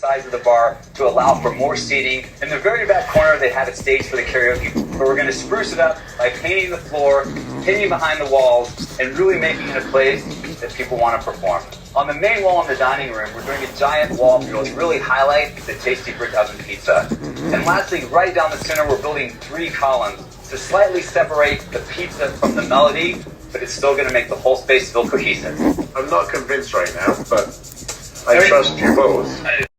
size of the bar to allow for more seating. In the very back corner, they had a stage for the karaoke, but we're going to spruce it up by painting the floor, painting behind the walls, and really making it a place that people want to perform. On the main wall in the dining room, we're doing a giant wall mural to really highlight the tasty brick oven pizza. And lastly, right down the center, we're building 3 columns to slightly separate the pizza from the melody, but it's still going to make the whole space feel cohesive. I'm not convinced right now, but I trust you both.